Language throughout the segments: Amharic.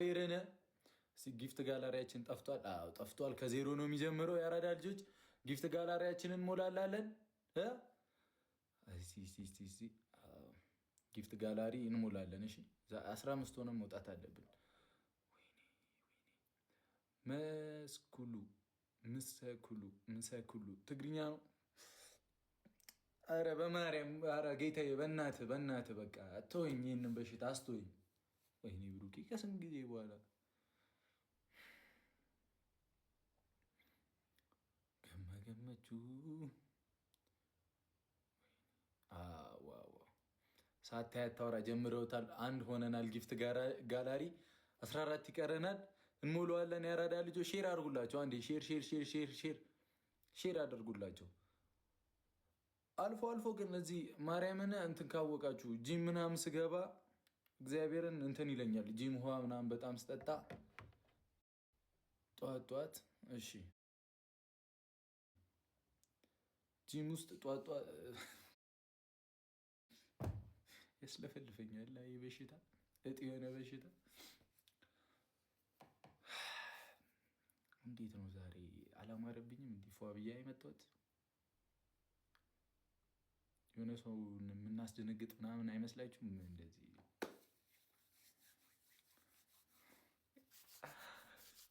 ይረነ ጊፍት ጋላሪያችን ጠፍቷል። አዎ ጠፍቷል። ከዜሮ ነው የሚጀምረው። ያራዳ ልጆች ጊፍት ጋላሪያችንን እንሞላላለን። ጊፍት ጋላሪ እንሞላለን። እሺ 15 ሆነን መውጣት አለብን። መስኩሉ ምሰኩሉ ትግርኛ ነው። አረ በማርያም አረ ጌታዬ በእናትህ በቃ አትወኝ። ይህንን በሽታ አስተወኝ። ወይኔ ብሩኬ ከስንት ጊዜ በኋላ ገመቹ ሳታያት ታወራ ጀምረውታል። አንድ ሆነናል። ጊፍት ጋላሪ 14 ይቀረናል። እንሞላዋለን። ያራዳ ልጆች ሼር አድርጉላቸው። አንዴ ሼር አድርጉላቸው። አልፎ አልፎ ግን እዚህ ማርያምን እንትን ካወቃችሁ ጂም ምናምን ስገባ እግዚአብሔርን እንትን ይለኛል። ጂም ውሃ ምናምን በጣም ስጠጣ ጠዋት እሺ ጂም ውስጥ ጠዋት ያስለፈልፈኛል። ላይ በሽታ እጥ የሆነ በሽታ እንዴት ነው ዛሬ አላማረብኝም? እንዲህ ፏ ብዬ የመጣሁት የሆነ ሰው የምናስደነግጥ ምናምን አይመስላችሁም? እንደዚህ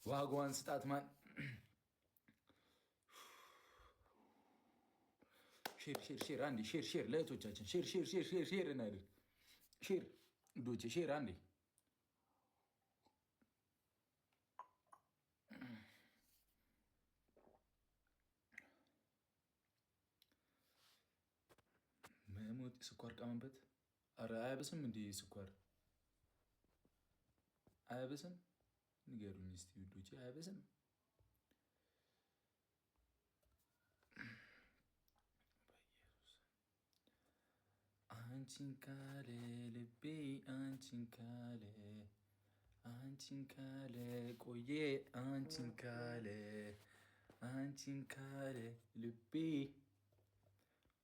ዋጋዋን ስጣት ማን ሼር አንዴ ሼር ለእህቶቻችን ሼር እናድርግ። ሼር ዶቼ ሼር አንዴ መሞት ስኳር ቀመንበት። አረ አያበስም እንዴ ስኳር አያበስም? ንገሩኝ እስቲ ውዶቼ አያበስም? አንቺን ካለ ልቤ አንቺን ካለ ቆየ አንቺን ካለ ልቤ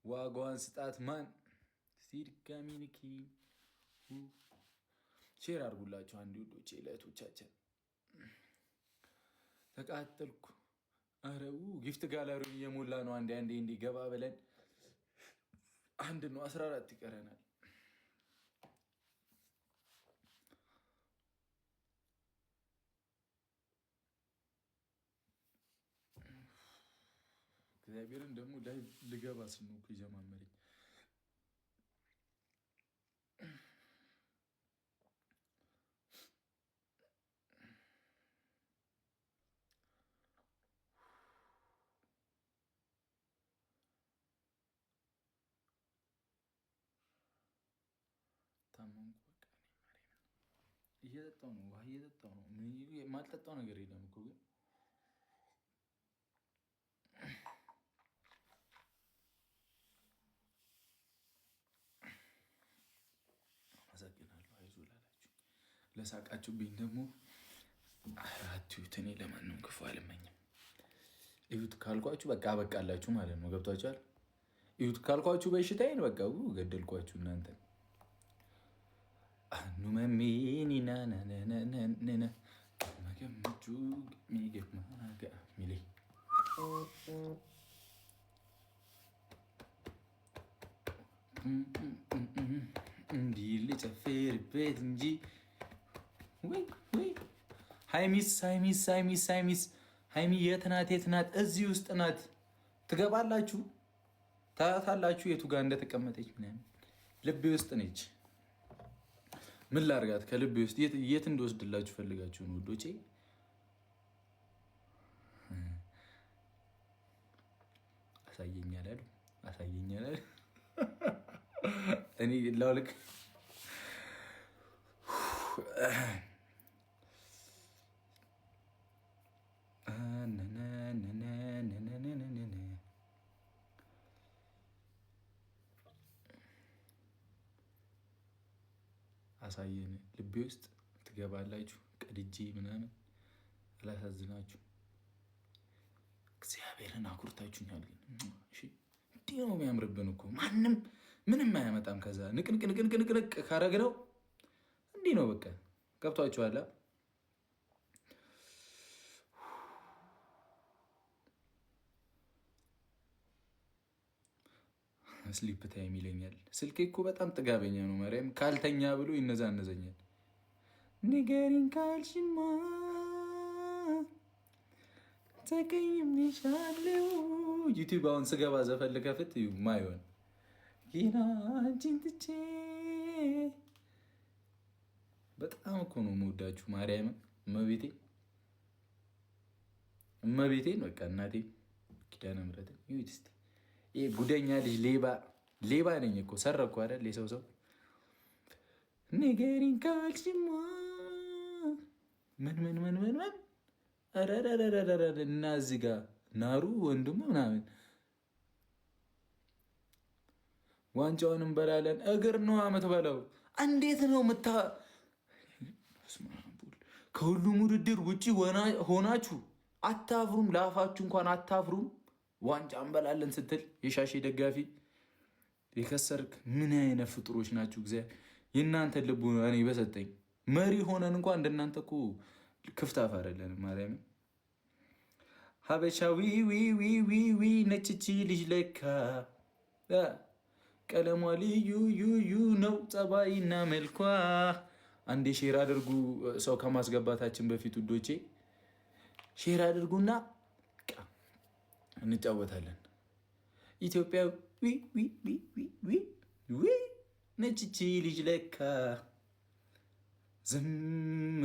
ዋጋዋን ስጣት ማን ሲድጋሚኒኪ ሼር አድርጉላችሁ። አንድ ውዶቼ ለእህቶቻችን ተቃጠልኩ። አረው ጊፍት ጋላሪውን እየሞላ ነው። አንዴ እንዲህ ገባ ብለን አንድ ነው 14 ይቀረናል። እግዚአብሔርን ደግሞ ላይ ልገባ ስንኩ ይጀማመረኝ። ታመንኩ በቃ እየጠጣሁ ነው። ውሃ እየጠጣሁ ነው። የማልጠጣው ነገር የለም እኮ ግን አመሰግናለሁ። አይዞህ ላላችሁ ለሳቃችሁብኝ ደግሞ አራቱት እኔ ለማንም ክፉ አልመኝም። እዩት ካልኳችሁ በቃ አበቃላችሁ ማለት ነው። ገብቷችኋል? እዩት ካልኳችሁ በሽታዬን በቃ ገደልኳችሁ እናንተ ኑመሚኒናነነነነ መገመቹ ሚገማጋ ሚሌ እንዲህ ልጨፍርበት እንጂ ሀይሚስ ሀይሚ የት ናት? እዚህ ውስጥ ናት። ትገባላችሁ፣ ታያታላችሁ የቱ ጋር እንደተቀመጠች ምናምን። ልቤ ውስጥ ነች። ምን ላርጋት? ከልቤ ውስጥ የት እንደወስድላችሁ ፈልጋችሁ ነው ውዶቼ? አሳየኛል እኔ ላውልቅ አሳየን። ልቤ ውስጥ ትገባላችሁ። ቀድጄ ምናምን አላሳዝናችሁ። እግዚአብሔርን አኩርታችሁኛል። ግን እንዲህ ነው የሚያምርብን እኮ ማንም ምንም አያመጣም። ከዛ ንቅንቅ ካረግነው እንዲህ ነው በቃ። ገብቷችኋል? ስሊፕ ታይም ይለኛል። ስልኬ እኮ በጣም ጥጋበኛ ነው። ማርያም ካልተኛ ብሎ ይነዛነዘኛል። ንገሪኝ ካልሽማ ተቀይሜሻለሁ። ዩቲዩብ አሁን ስገባ ዘፈን ልከፍት ማይሆን ጌና አንቺን ትቼ በጣም እኮ ነው የምወዳችሁ። ማርያም እመቤቴን በቃ እናቴ ኪዳነ ምሕረትን ይሁት እስኪ ይሄ ጉደኛ ልጅ ሌባ ነኝ እኮ ሰረኩ አይደል? የሰው ሰው ንገሪኝ ካልሽማ ምን እና እዚህ ጋር ናሩ ወንድሙ ምናምን ዋንጫውን እንበላለን። እግር ነው የምትበላው። እንዴት ነው ከሁሉም ውድድር ውጭ ሆናችሁ አታፍሩም? ለአፋችሁ እንኳን አታፍሩም? ዋንጫ እንበላለን ስትል የሻሼ ደጋፊ የከሰርክ ምን አይነት ፍጡሮች ናችሁ? እግዚአብሔር የእናንተ ልቡ እኔ በሰጠኝ መሪ ሆነን እንኳን እንደናንተ እኮ ክፍታፍ አይደለንም። ማርያም ሀበሻ ዊ ነችቺ ልጅ ለካ ቀለሟ ልዩ ነው ጸባይና መልኳ። አንዴ ሼር አድርጉ። ሰው ከማስገባታችን በፊት ውዶቼ ሼር አድርጉና እንጫወታለን። ኢትዮጵያ ነችቺ ልጅ ለካ ዝም